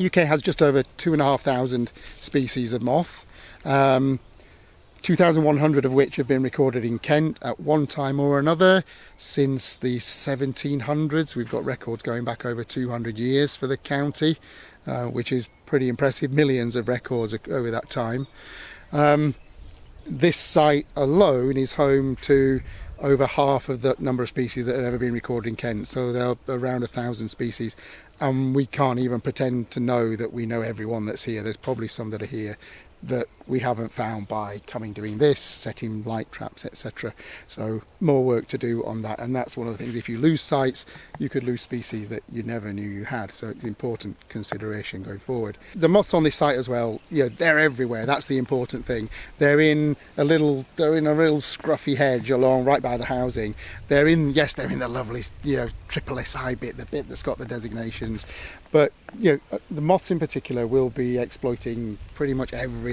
UK has just over 2,500 species of moth, 2,100 of which have been recorded in Kent at one time or another since the 1700s. We've got records going back over 200 years for the county, which is pretty impressive. Millions of records over that time. This site alone is home to over half of the number of species that have ever been recorded in Kent, so there are around 1,000 species, and we can't even pretend to know that we know every one that's here. There's probably some that are here that we haven't found by coming doing this, setting light traps, etc. So more work to do on that, and that's one of the things. If you lose sites, you could lose species that you never knew you had, so it's an important consideration going forward. The moths on this site as well, they're everywhere. That's the important thing. They're in a little scruffy hedge along right by the housing. They're in the lovely triple SI bit, the bit that's got the designations, but the moths in particular will be exploiting pretty much every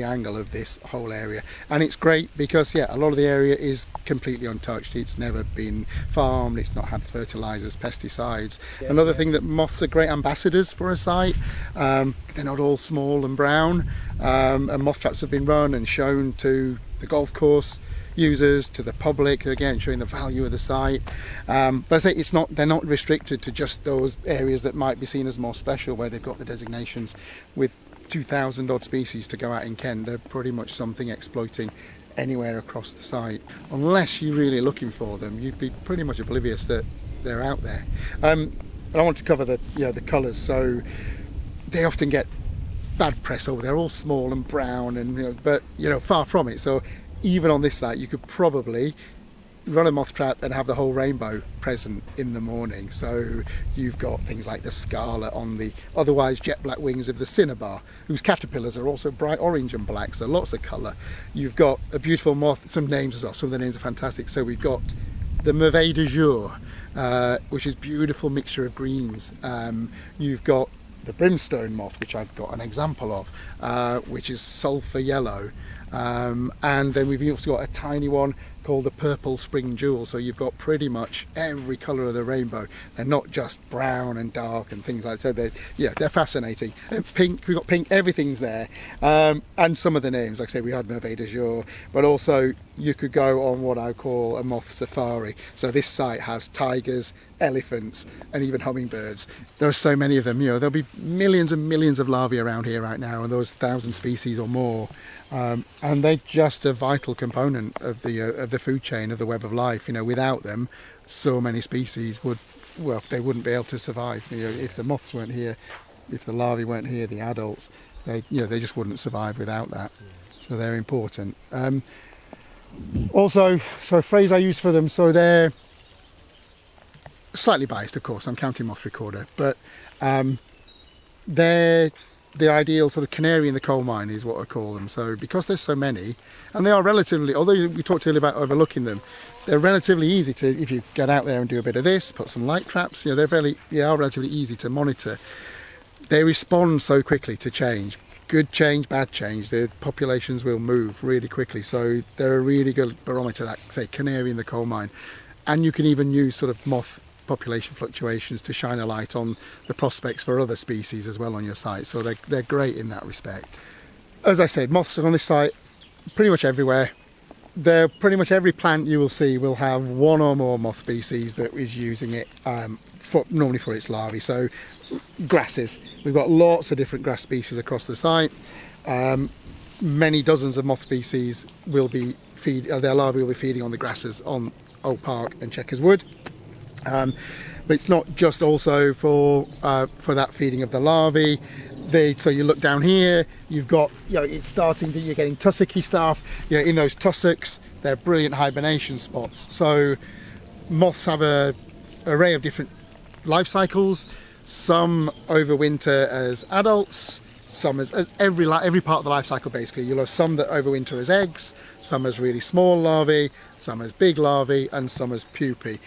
angle of this whole area, and it's great because a lot of the area is completely untouched. It's never been farmed, it's not had fertilizers, pesticides. Another thing, that moths are great ambassadors for a site. They're not all small and brown, and moth traps have been run and shown to the golf course users, to the public, again showing the value of the site. But I say they're not restricted to just those areas that might be seen as more special, where they've got the designations. With 2,000 odd species to go out in Kent, they're pretty much something exploiting anywhere across the site. Unless you're really looking for them, you'd be pretty much oblivious that they're out there. And I want to cover the colours. So they often get bad press over. They're all small and brown, and but far from it. So even on this site, you could probably run a moth trap and have the whole rainbow present in the morning. So you've got things like the scarlet on the otherwise jet black wings of the cinnabar, whose caterpillars are also bright orange and black, so lots of colour. You've got a beautiful moth, some names as well, some of the names are fantastic. So we've got the merveille de jour, which is beautiful mixture of greens. You've got the brimstone moth, which I've got an example of, which is sulphur yellow. And then we've also got a tiny one called the purple spring jewel. So you've got pretty much every colour of the rainbow. They're not just brown and dark and things like that. They're fascinating. And pink, we've got pink, everything's there. And some of the names, like I say, we had merveille de jour, but also you could go on what I call a moth safari. So this site has tigers, elephants, and even hummingbirds. There are so many of them. There'll be millions and millions of larvae around here right now, and those 1,000 species or more. And they're just a vital component of the food chain, of the web of life. Without them, so many species they wouldn't be able to survive. If the moths weren't here, if the larvae weren't here, the adults, they just wouldn't survive without that. So they're important. Also, so a phrase I use for them, so they're slightly biased, of course, I'm county moth recorder, but they're the ideal sort of canary in the coal mine is what I call them. So because there's so many, and they are relatively, although we talked earlier about overlooking them, they're relatively easy to, if you get out there and do a bit of this, put some light traps, they are relatively easy to monitor. They respond so quickly to change. Good change, bad change, the populations will move really quickly. So they're a really good barometer, that, say, canary in the coal mine. And you can even use sort of moth population fluctuations to shine a light on the prospects for other species as well on your site. So they're great in that respect. As I said, moths are on this site pretty much everywhere. Pretty much every plant you will see will have one or more moth species that is using it normally for its larvae. So grasses, we've got lots of different grass species across the site. Many dozens of moth species will be their larvae will be feeding on the grasses on Old Park and Chequers Wood. But it's not just also for that feeding of the larvae. So you look down here, you've got, it's starting to, you're getting tussocky stuff. In those tussocks, they're brilliant hibernation spots. So moths have a array of different life cycles. Some overwinter as adults, some as every part of the life cycle basically. You'll have some that overwinter as eggs, some as really small larvae, some as big larvae, and some as pupae.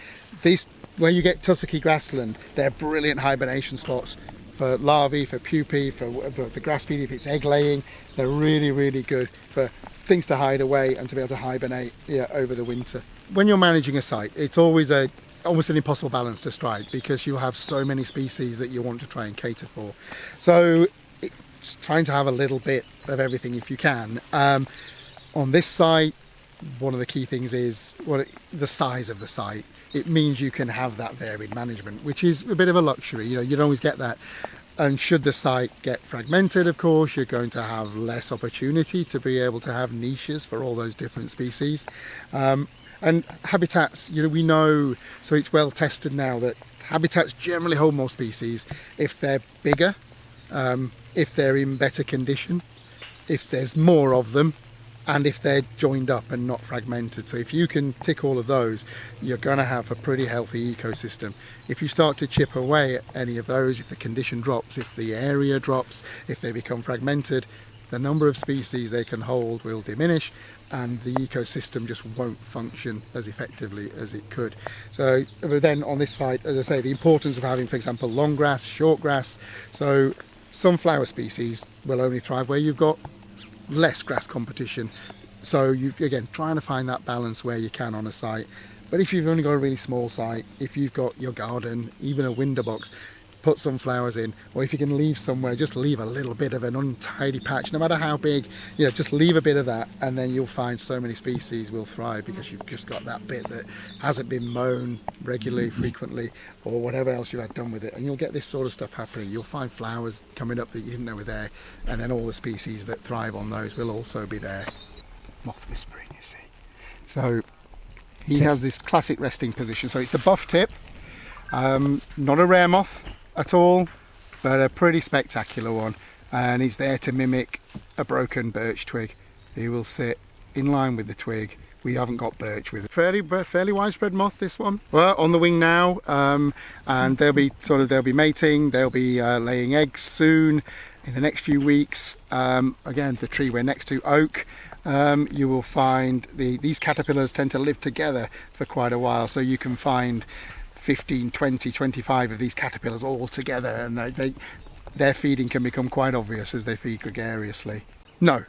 Where you get tussocky grassland, they're brilliant hibernation spots for larvae, for pupae, for the grass feeding, if it's egg laying. They're really, really good for things to hide away and to be able to hibernate over the winter. When you're managing a site, it's always a almost an impossible balance to strike, because you have so many species that you want to try and cater for. So it's trying to have a little bit of everything if you can. On this site, one of the key things is the size of the site. It means you can have that varied management, which is a bit of a luxury. You know, you don't always get that. And should the site get fragmented, of course, you're going to have less opportunity to be able to have niches for all those different species. And habitats, you know, we know, so it's well tested now that habitats generally hold more species if they're bigger, if they're in better condition, if there's more of them, and if they're joined up and not fragmented. So if you can tick all of those, you're going to have a pretty healthy ecosystem. If you start to chip away at any of those, if the condition drops, if the area drops, if they become fragmented, the number of species they can hold will diminish, and the ecosystem just won't function as effectively as it could. So but then on this side, as I say, the importance of having, for example, long grass, short grass. So some flower species will only thrive where you've got less grass competition. So you, again, trying to find that balance where you can on a site. But if you've only got a really small site, if you've got your garden, even a window box, put some flowers in, or if you can leave somewhere, just leave a little bit of an untidy patch, no matter how big, you know, just leave a bit of that, and then you'll find so many species will thrive, because you've just got that bit that hasn't been mown regularly, frequently, or whatever else you've had done with it, and you'll get this sort of stuff happening. You'll find flowers coming up that you didn't know were there, and then all the species that thrive on those will also be there. Moth whispering, you see. So he has this classic resting position, so it's the buff tip, not a rare moth at all, but a pretty spectacular one, and he's there to mimic a broken birch twig. He will sit in line with the twig. We haven't got birch with it. Fairly widespread moth, this one. Well, on the wing now, and they'll be mating. They'll be laying eggs soon, in the next few weeks. Again, the tree we're next to, oak. You will find these caterpillars tend to live together for quite a while, so you can find 15, 20, 25 of these caterpillars all together, and their feeding can become quite obvious as they feed gregariously. No,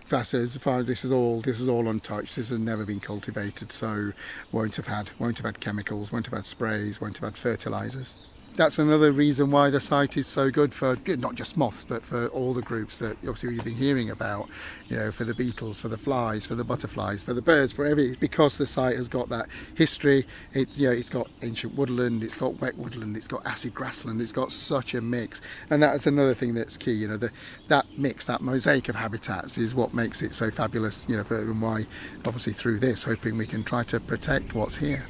that's as far as this is all untouched. This has never been cultivated, so won't have had chemicals, won't have had sprays, won't have had fertilizers. That's another reason why the site is so good for not just moths, but for all the groups that obviously you've been hearing about, you know, for the beetles, for the flies, for the butterflies, for the birds, for everything, because the site has got that history. It's got ancient woodland, it's got wet woodland, it's got acid grassland, it's got such a mix, and that's another thing that's key. You know, that mix, that mosaic of habitats is what makes it so fabulous. You know, and why obviously through this, hoping we can try to protect what's here.